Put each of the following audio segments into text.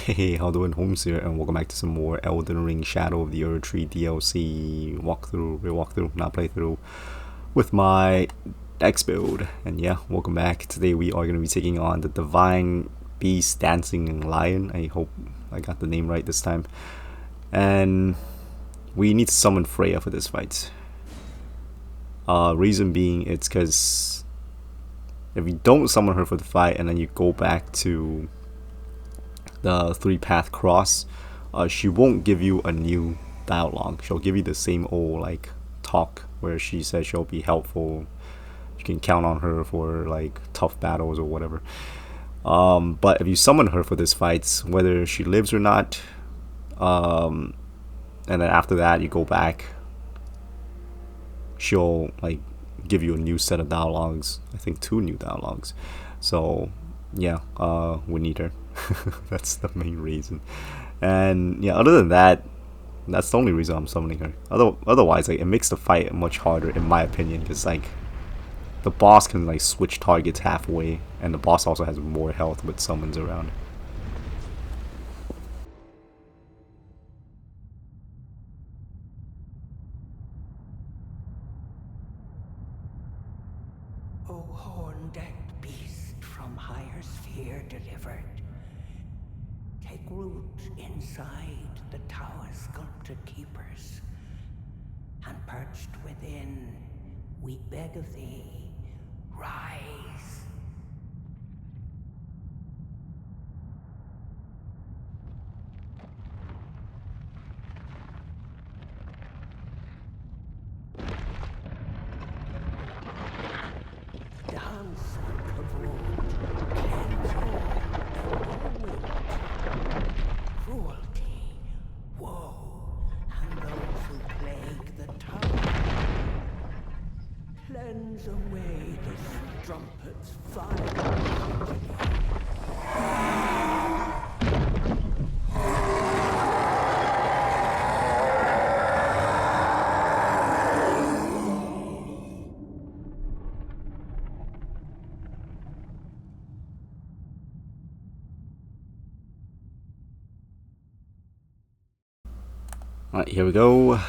Hey, how doing, Holmes here, and welcome back to some more Elden Ring Shadow of the Erdtree DLC walkthrough, not playthrough, with my Dex Build. And yeah, welcome back. Today we are going to be taking on the Divine Beast Dancing Lion. I hope I got the name right this time. And we need to summon Freya for this fight. Reason being, it's because if you don't summon her for the fight and then you go back to the 3-path cross, she won't give you a new dialogue. She'll give you the same old like talk where she says she'll be helpful, you can count on her for like tough battles or whatever. But if you summon her for this fight, whether she lives or not, and then after that you go back, she'll like give you a new set of dialogues. I think 2 new dialogues. So yeah, we need her. That's the main reason. And yeah, other than that, that's the only reason I'm summoning her. Otherwise, like, it makes the fight much harder in my opinion, because like the boss can like switch targets halfway, and the boss also has more health with summons around. O horn-decked beast from higher sphere delivered, take root inside the tower's sculpted keepers, and perched within, we beg of thee, rise. Dance kavod, cleanse all and cruelty, woe, and those who plague the tower. Cleanse away the strumpet's fire. Alright, here we go.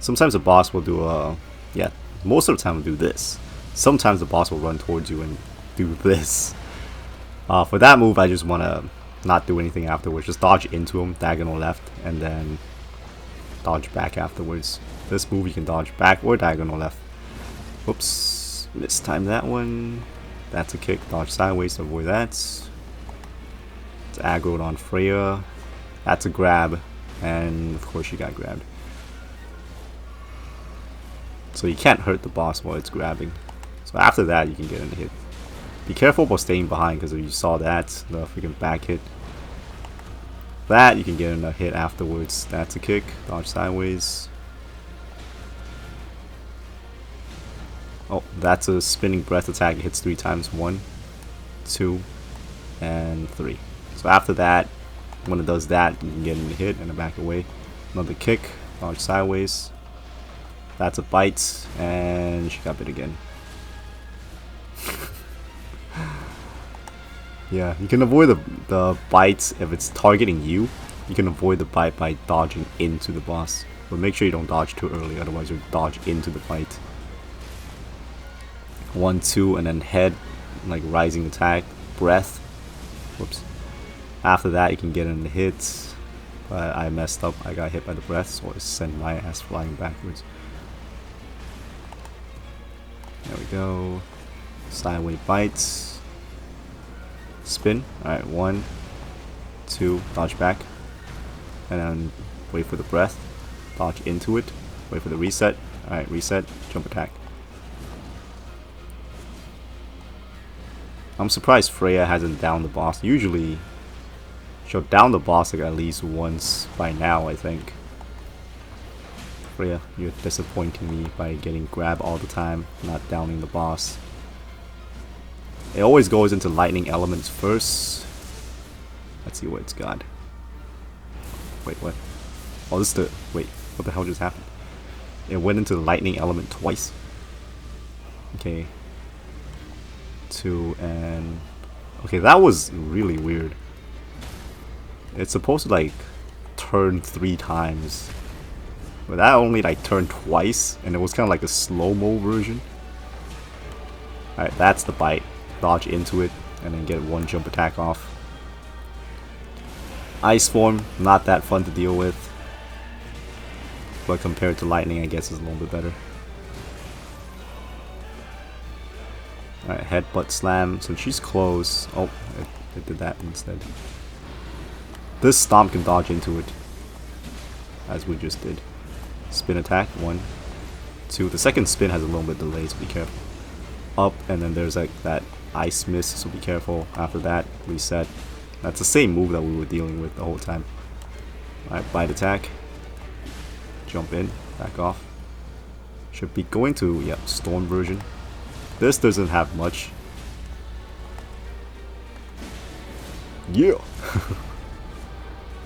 Sometimes the boss will do yeah, most of the time will do this. Sometimes the boss will run towards you and do this. For that move, I just want to not do anything afterwards. Just dodge into him, diagonal left, and then dodge back afterwards. This move you can dodge back or diagonal left. Whoops, mistimed that one. That's a kick, dodge sideways to avoid that. It's aggroed on Freya. That's a grab, and of course she got grabbed. So you can't hurt the boss while it's grabbing. So after that you can get in the hit. Be careful about staying behind, because if you saw that, the freaking back hit, that you can get in a hit afterwards. That's a kick, dodge sideways. Oh, that's a spinning breath attack. It hits 3 times. 1, 2, and 3. So after that, when it does that, you can get in the hit and a back away. Another kick, dodge sideways. That's a bite, and she got bit again. Yeah, you can avoid the bites if it's targeting you. You can avoid the bite by dodging into the boss. But make sure you don't dodge too early, otherwise you'll dodge into the bite. 1, 2, and then head, like rising attack, breath. Whoops. After that, you can get in the hits. But I messed up. I got hit by the breath, so I sent my ass flying backwards. There we go. Sideway bites. Spin. Alright, 1, 2, dodge back. And then wait for the breath. Dodge into it. Wait for the reset. Alright, reset. Jump attack. I'm surprised Freya hasn't downed the boss. Usually she'll down the boss like at least once by now, I think. Freya, you're disappointing me by getting grabbed all the time, not downing the boss. It always goes into lightning elements first. Let's see what it's got. Wait, what? Oh, this is the... Wait, what the hell just happened? It went into the lightning element twice. Okay. 2 and... Okay, that was really weird. It's supposed to like turn 3 times. But that only like turned twice, and it was kind of like a slow-mo version. Alright, that's the bite. Dodge into it, and then get 1 jump attack off. Ice form, not that fun to deal with. But compared to lightning, I guess it's a little bit better. Alright, headbutt slam. So she's close. Oh, it did that instead. This stomp can dodge into it, as we just did. Spin attack, 1, 2. The second spin has a little bit delay, so be careful. Up, and then there's like that ice mist, so be careful. After that, reset. That's the same move that we were dealing with the whole time. Alright, bite attack. Jump in, back off. Should be going to, yep, storm version. This doesn't have much. Yeah!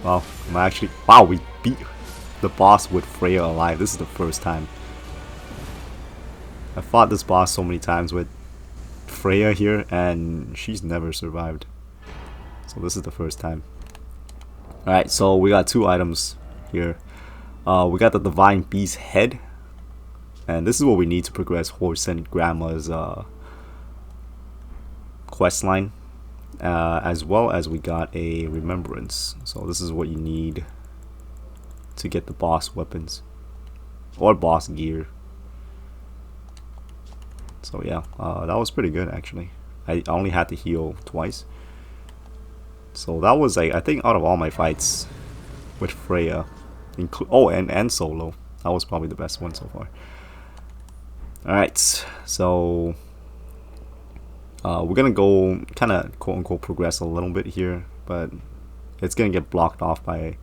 Wow, wow, we beat the boss with Freya alive. This is the first time. I fought this boss so many times with Freya here, and she's never survived. So this is the first time. Alright, so we got 2 items here. We got the Divine Beast head, and this is what we need to progress Horse and Grandma's quest line, as well as we got a Remembrance. So this is what you need to get the boss weapons or boss gear. So yeah, that was pretty good actually. I only had to heal twice. So that was like, I think out of all my fights with Freya, and solo, that was probably the best one so far. Alright, so we're gonna go kind of quote unquote progress a little bit here, but it's gonna get blocked off by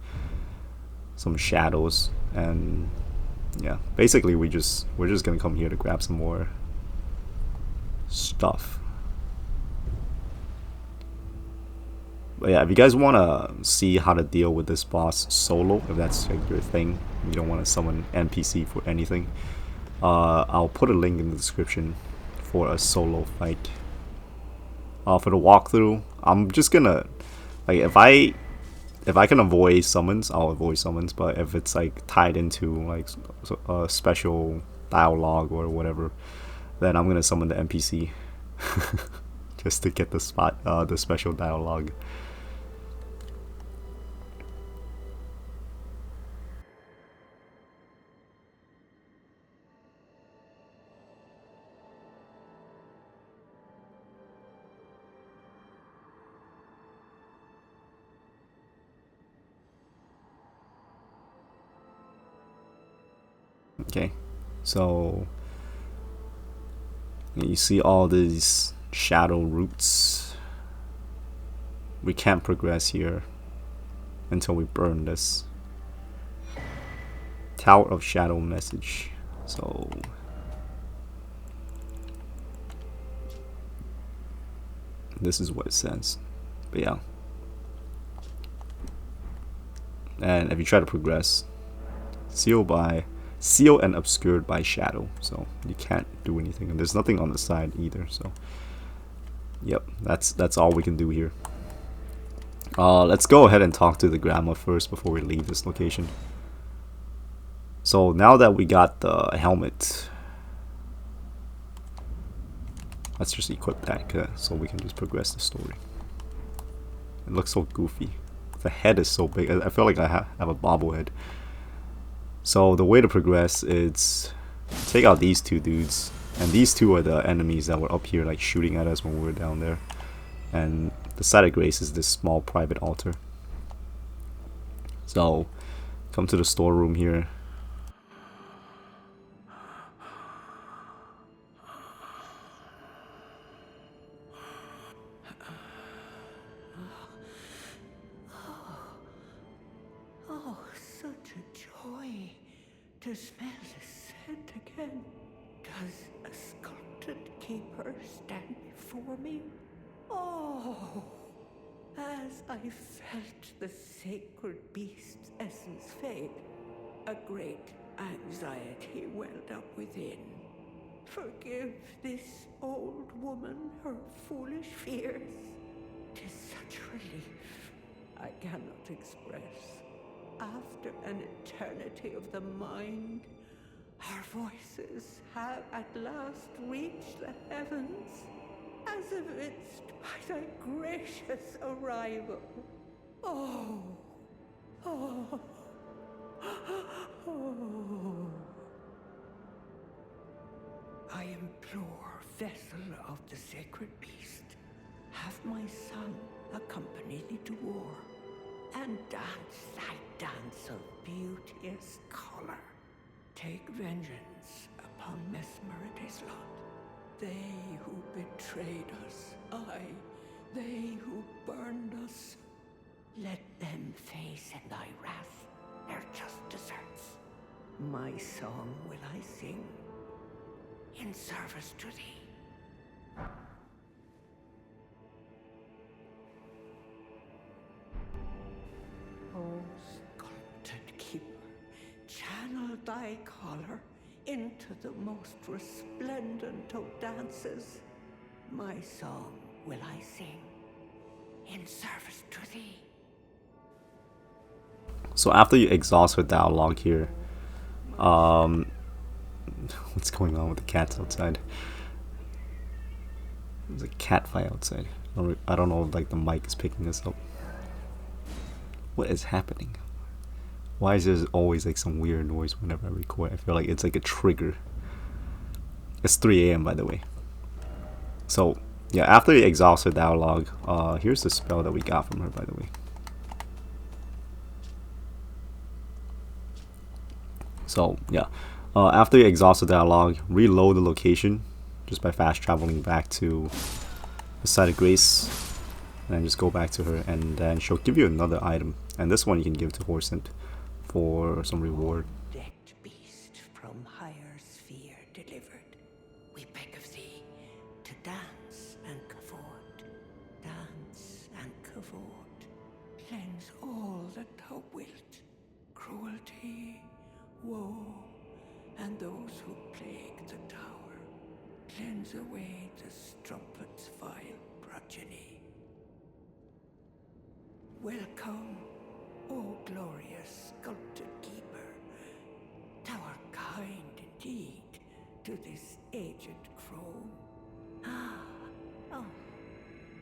some shadows, and yeah, basically we're just gonna come here to grab some more stuff. But yeah, if you guys want to see how to deal with this boss solo, if that's like your thing, you don't want to summon NPC for anything, I'll put a link in the description for a solo fight. For the walkthrough, I'm just gonna, like, if I can avoid summons, I'll avoid summons, but if it's like tied into like a special dialogue or whatever, then I'm gonna summon the NPC just to get the special dialogue. Okay, so you see all these shadow roots. We can't progress here until we burn this. Tower of Shadow message. So this is what it says. But yeah. And if you try to progress, sealed and obscured by shadow, so you can't do anything, and there's nothing on the side either. So yep, that's all we can do here. Let's go ahead and talk to the grandma first before we leave this location. So now that we got the helmet, let's just equip that so we can just progress the story. It looks so goofy. The head is so big. I feel like I have a bobblehead. So the way to progress is take out these 2 dudes, and these 2 are the enemies that were up here like shooting at us when we were down there. And the site of grace is this small private altar. So come to the storeroom here. Oh, such a joy to smell the scent again. Does a sculpted keeper stand before me? Oh, as I felt the sacred beast's essence fade, a great anxiety welled up within. Forgive this old woman her foolish fears. 'Tis such relief. I cannot express. After an eternity of the mind, our voices have at last reached the heavens, as evinced by thy gracious arrival. Oh, oh, oh. I implore, vessel of the sacred beast, have my son accompany thee to war, and dance thy dance of beauteous color. Take vengeance upon Mesmeride's lot. They who betrayed us, aye, they who burned us. Let them face in thy wrath their just deserts. My song will I sing in service to thee. O sculpted keeper, channel thy color into the most resplendent of dances. My song will I sing in service to thee. So after you exhaust her dialogue here, what's going on with the cats outside? There's a cat fight outside. I don't know if like the mic is picking this up. What is happening? Why is there always like some weird noise whenever I record? I feel like it's like a trigger. It's 3 a.m. by the way. So yeah, after you exhaust her dialogue, here's the spell that we got from her, by the way. So yeah, after you exhaust the dialogue, reload the location just by fast traveling back to the site of grace, and then just go back to her, and then she'll give you another item, and this one you can give to Horsent for some reward. Decked beast from higher sphere delivered, we beg of thee to dance and cavort, dance and cavort. Cleanse all that thou wilt, cruelty, woe, and those who plague the tower. Cleanse away the strumpet's vile progeny. Welcome, O glorious sculpted keeper. Thou art kind indeed to this aged crone. Oh,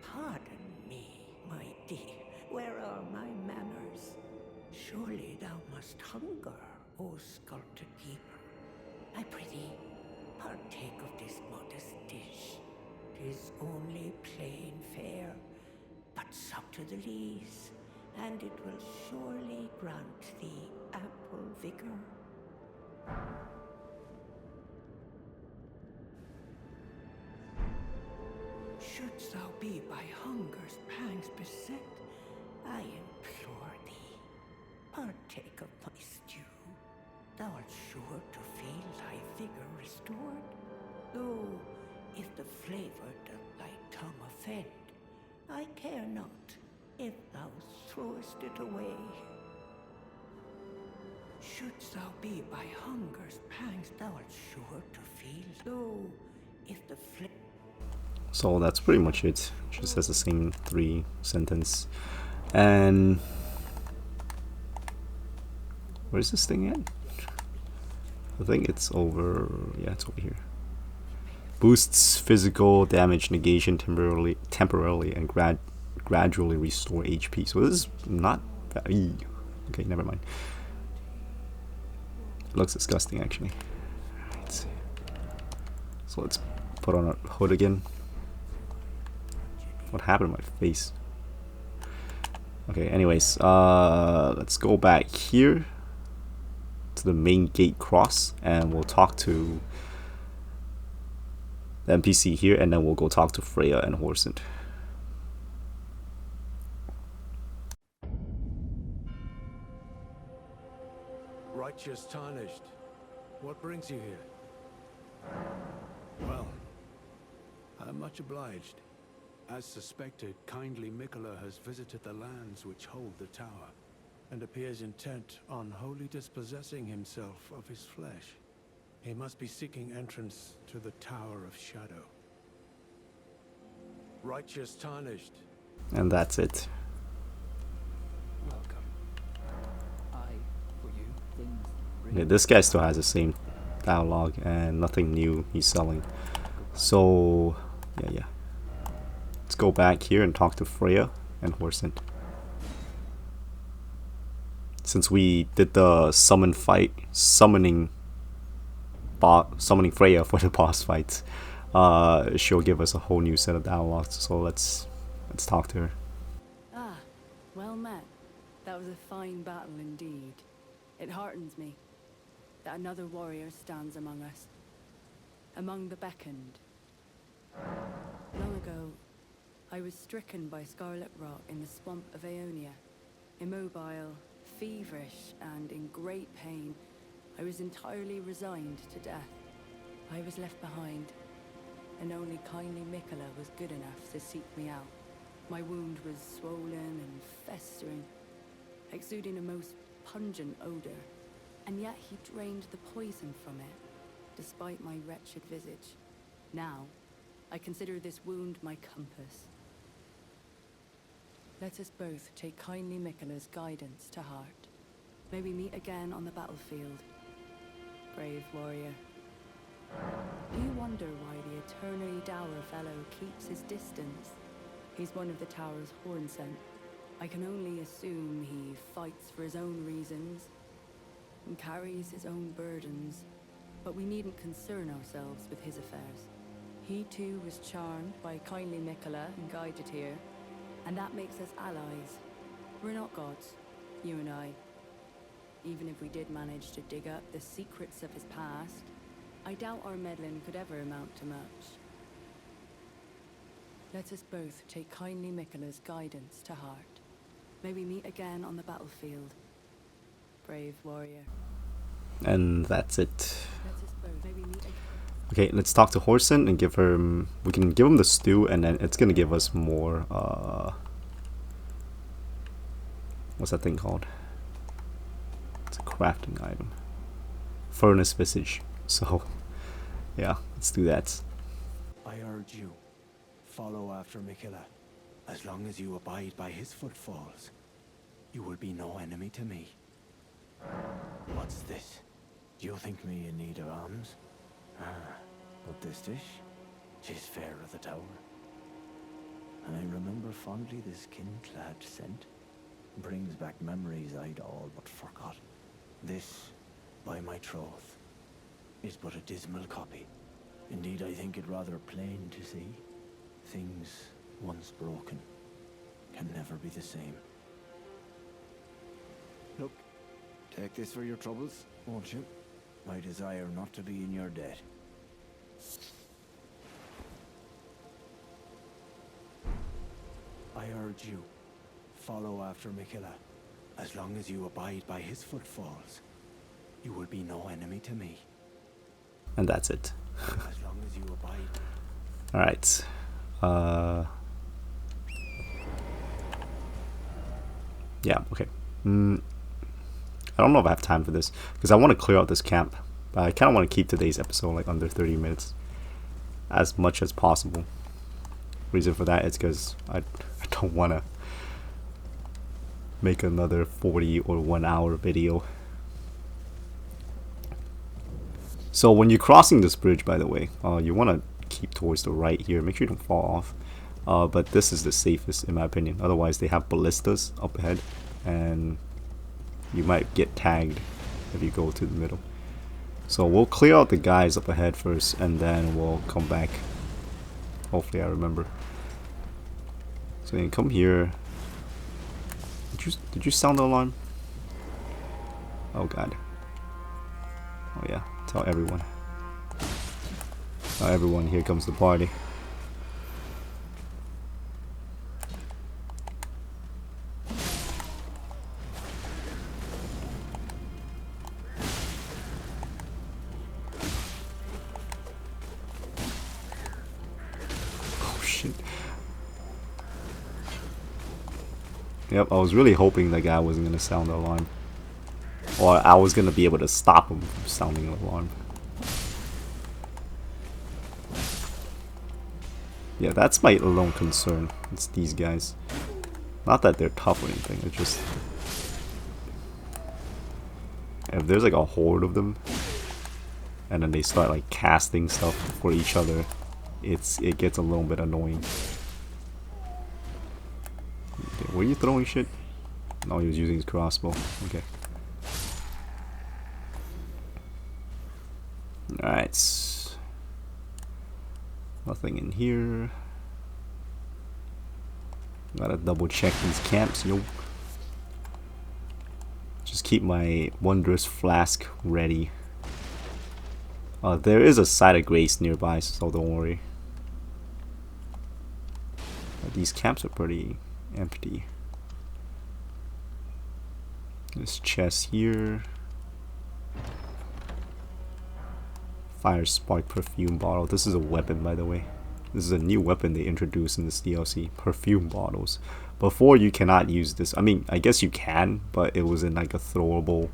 pardon me, my dear. Where are my manners? Surely thou must hunger, O sculpted keeper. I prithee, partake of this modest dish. 'Tis only plain fare, but sup to the lees, and it will surely grant thee ample vigor. Shouldst thou be by hunger's pangs beset, I implore thee, partake of my stew. Thou art sure to feel thy vigor restored, though if the flavor doth thy tongue offend, I care not if thou throwest it away. Shouldst thou be by hunger's pangs, thou art sure to feel, though if the So that's pretty much it. She says the same 3 sentence. And where's this thing at? I think it's over. Yeah, it's over here. Boosts physical damage negation temporarily and gradually restore HP. So this is not bad. Okay, never mind. It looks disgusting actually. Right. So let's put on our hood again. What happened to my face? Okay, anyways, let's go back here to the main gate cross, and we'll talk to the NPC here, and then we'll go talk to Freya and Horsent. Righteous Tarnished, what brings you here? Well, I'm much obliged. As suspected, kindly Mikola has visited the lands which hold the tower, and appears intent on wholly dispossessing himself of his flesh. He must be seeking entrance to the Tower of Shadow. Righteous Tarnished. And that's it. Okay, this guy still has the same dialogue and nothing new he's selling. So, yeah. Let's go back here and talk to Freya and Horsent. Since we did the summon fight, summoning Freya for the boss fights, she'll give us a whole new set of dialogues. So let's talk to her. Ah, well met. That was a fine battle indeed. It heartens me that another warrior stands among us, among the beckoned. Long ago, I was stricken by scarlet rot in the swamp of Aeonia. Immobile, feverish, and in great pain, I was entirely resigned to death. I was left behind, and only kindly Mikola was good enough to seek me out. My wound was swollen and festering, exuding a most pungent odor, and yet he drained the poison from it, despite my wretched visage. Now, I consider this wound my compass. Let us both take kindly Mikola's guidance to heart. May we meet again on the battlefield, brave warrior. Do you wonder why the eternally dour fellow keeps his distance? He's one of the tower's horn scent. I can only assume he fights for his own reasons and carries his own burdens, but we needn't concern ourselves with his affairs. He too was charmed by kindly Mikola and guided here, and that makes us allies. We're not gods, you and I. Even if we did manage to dig up the secrets of his past, I doubt our meddling could ever amount to much. Let us both take kindly Mikola's guidance to heart. May we meet again on the battlefield, brave warrior. And that's it. Let us both, may we meet again. Okay, let's talk to Horsent and give her. We can give him the stew, and then it's gonna give us more. What's that thing called? It's a crafting item. Furnace Visage. So, yeah, let's do that. I urge you, follow after Mikola. As long as you abide by his footfalls, you will be no enemy to me. What's this? Do you think me in need of alms? But this dish, 'tis fair of the tower. And I remember fondly this kin-clad scent. Brings back memories I'd all but forgot. This, by my troth, is but a dismal copy. Indeed, I think it rather plain to see. Things once broken can never be the same. Look, take this for your troubles, won't you? I desire not to be in your debt. I urge you, follow after Mikola. As long as you abide by his footfalls, you will be no enemy to me. And that's it. As long as you abide. Alright. Yeah, okay. I don't know if I have time for this, because I want to clear out this camp. But I kind of want to keep today's episode like under 30 minutes. As much as possible. Reason for that is because I don't want to make another 40 or 1 hour video. So when you're crossing this bridge, by the way, you want to keep towards the right here. Make sure you don't fall off. But this is the safest in my opinion. Otherwise they have ballistas up ahead and you might get tagged if you go to the middle. So we'll clear out the guys up ahead first and then we'll come back. Hopefully I remember. So you can come here. Did you sound the alarm? Oh god. Oh yeah, tell everyone. Tell everyone, here comes the party. Oh shit. Yep, I was really hoping that guy wasn't gonna sound the alarm. Or I was gonna be able to stop him from sounding an alarm. Yeah, that's my lone concern. It's these guys. Not that they're tough or anything, it's just... if there's like a horde of them, and then they start like casting stuff for each other, it gets a little bit annoying. Okay, were you throwing shit? No, he was using his crossbow. Okay. Alright. Nothing in here. Gotta double check these camps, yo. Just keep my wondrous flask ready. There is a site of grace nearby, so don't worry. But these camps are pretty empty. This chest here. Firespark perfume bottle. This is a weapon, by the way. This is a new weapon they introduced in this DLC. Perfume bottles. Before, you cannot use this. I mean, I guess you can, but it was in like a throwable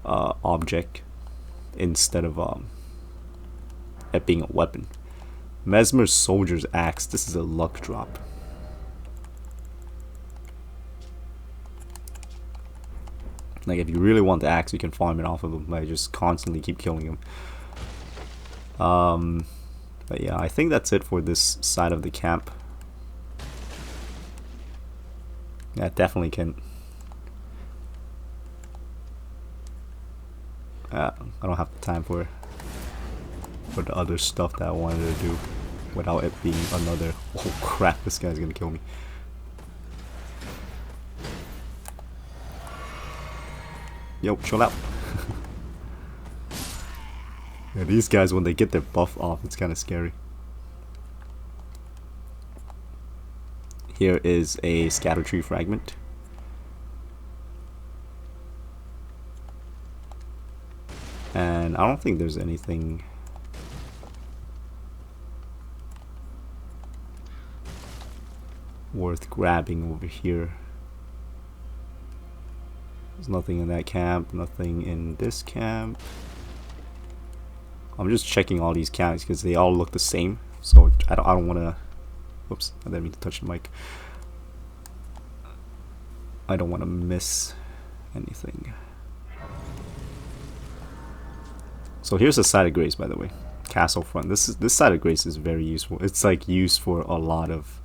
object instead of it being a weapon. Mesmer's Soldier's Axe. This is a luck drop. Like, if you really want the axe, you can farm it off of him by just constantly keep killing him. But yeah, I think that's it for this side of the camp. Yeah, definitely can. I don't have the time for the other stuff that I wanted to do without it being another. Oh crap! This guy's gonna kill me. Yo, chill out. Yeah, these guys, when they get their buff off, it's kind of scary. Here is a Scaduetree fragment. And I don't think there's anything worth grabbing over here. There's nothing in that camp, nothing in this camp. I'm just checking all these camps because they all look the same. So I don't want to. Whoops! I didn't mean to touch the mic. I don't want to miss anything. So here's the side of grace, by the way. Castle front. This side of grace is very useful. It's like used for a lot of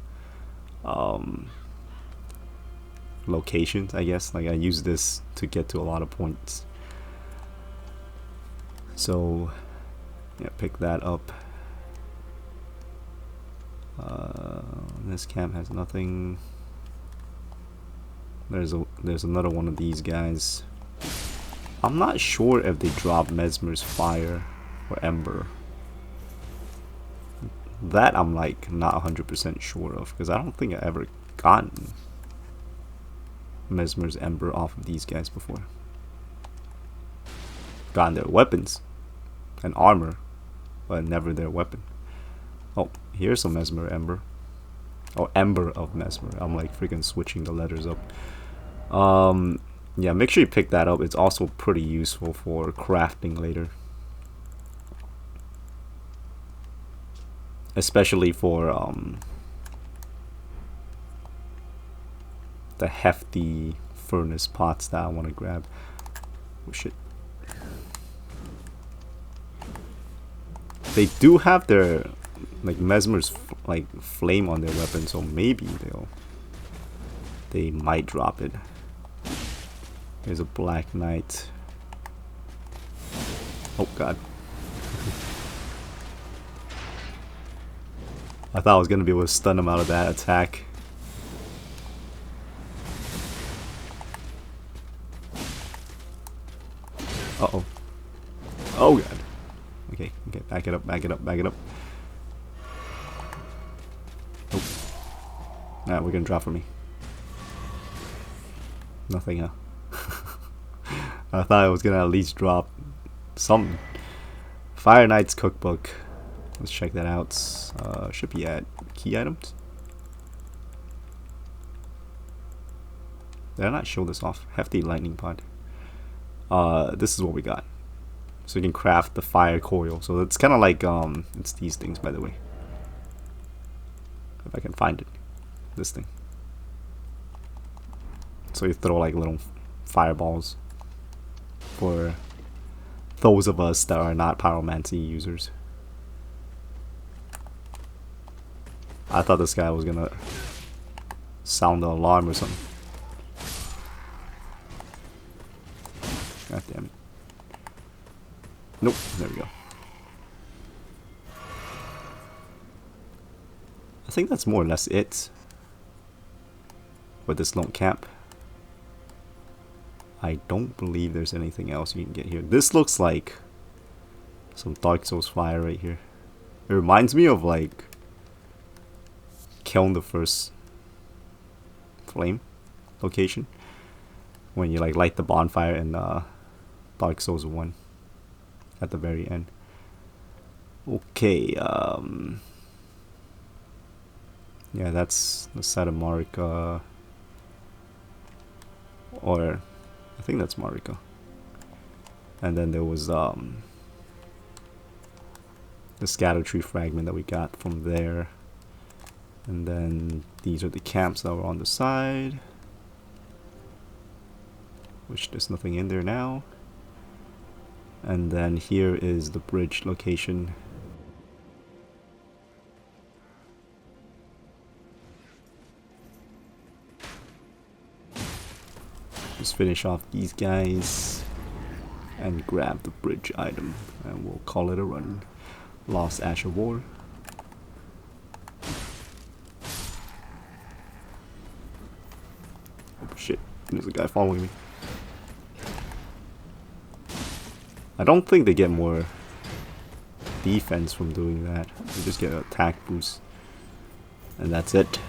locations, I guess. Like, I use this to get to a lot of points. So yeah, pick that up. This camp has nothing. There's another one of these guys. I'm not sure if they drop Mesmer's Fire or Ember. That I'm like not 100% sure of, because I don't think I ever gotten Mesmer's Ember off of these guys before. Gotten their weapons and armor, but never their weapon. Oh, here's some Mesmer Ember. Oh, Ember of Mesmer. I'm like freaking switching the letters up. Yeah, make sure you pick that up. It's also pretty useful for crafting later. Especially for the hefty furnace pots that I want to grab. Oh shit. They do have their like Mesmer's like flame on their weapon, so maybe they might drop it. There's a Black Knight. Oh god. I thought I was gonna be able to stun him out of that attack. Uh-oh. Oh god. Okay, back it up, back it up, back it up. Oh. Alright, we're gonna drop for me. Nothing, huh? I thought I was gonna at least drop something. Fire Knight's Cookbook. Let's check that out. Should be at key items. Did I not show this off? Hefty lightning pod. This is what we got. So you can craft the fire coil. So it's kind of like it's these things, by the way. If I can find it, this thing. So you throw like little fireballs. for those of us that are not pyromancy users. I thought this guy was gonna sound the alarm or something. God damn it. Nope, there we go. I think that's more or less it with this lone camp. I don't believe there's anything else you can get here. This looks like some Dark Souls fire right here. It reminds me of like Kiln the First Flame location when you like light the bonfire in Dark Souls 1 at the very end. Okay, yeah, that's the side of Marika, or I think that's Marika. And then there was the Scaduetree fragment that we got from there. And then these are the camps that were on the side, which there's nothing in there now. And then here is the bridge location. Just finish off these guys and grab the bridge item, and we'll call it a run. Lost Ash of War. Oh shit, there's a guy following me. I don't think they get more defense from doing that. They just get an attack boost. And that's it.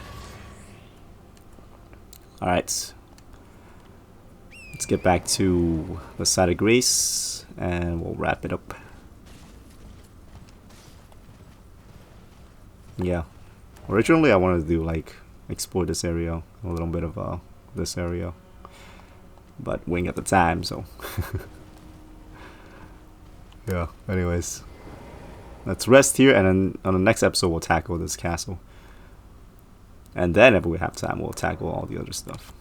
Alright. Let's get back to the side of Grace and we'll wrap it up. Yeah. Originally I wanted to do like explore this area, a little bit of this area. But we ain't got the time, so yeah, anyways. Let's rest here, and then on the next episode we'll tackle this castle. And then if we have time we'll tackle all the other stuff.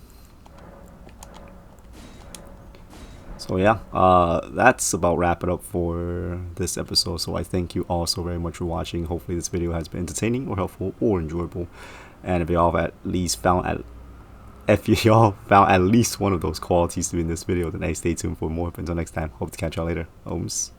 So yeah, that's about wrap it up for this episode. So I thank you all so very much for watching. Hopefully this video has been entertaining or helpful or enjoyable. And if y'all have found at least one of those qualities to be in this video, then hey, stay tuned for more. Until next time, hope to catch y'all later. Oops.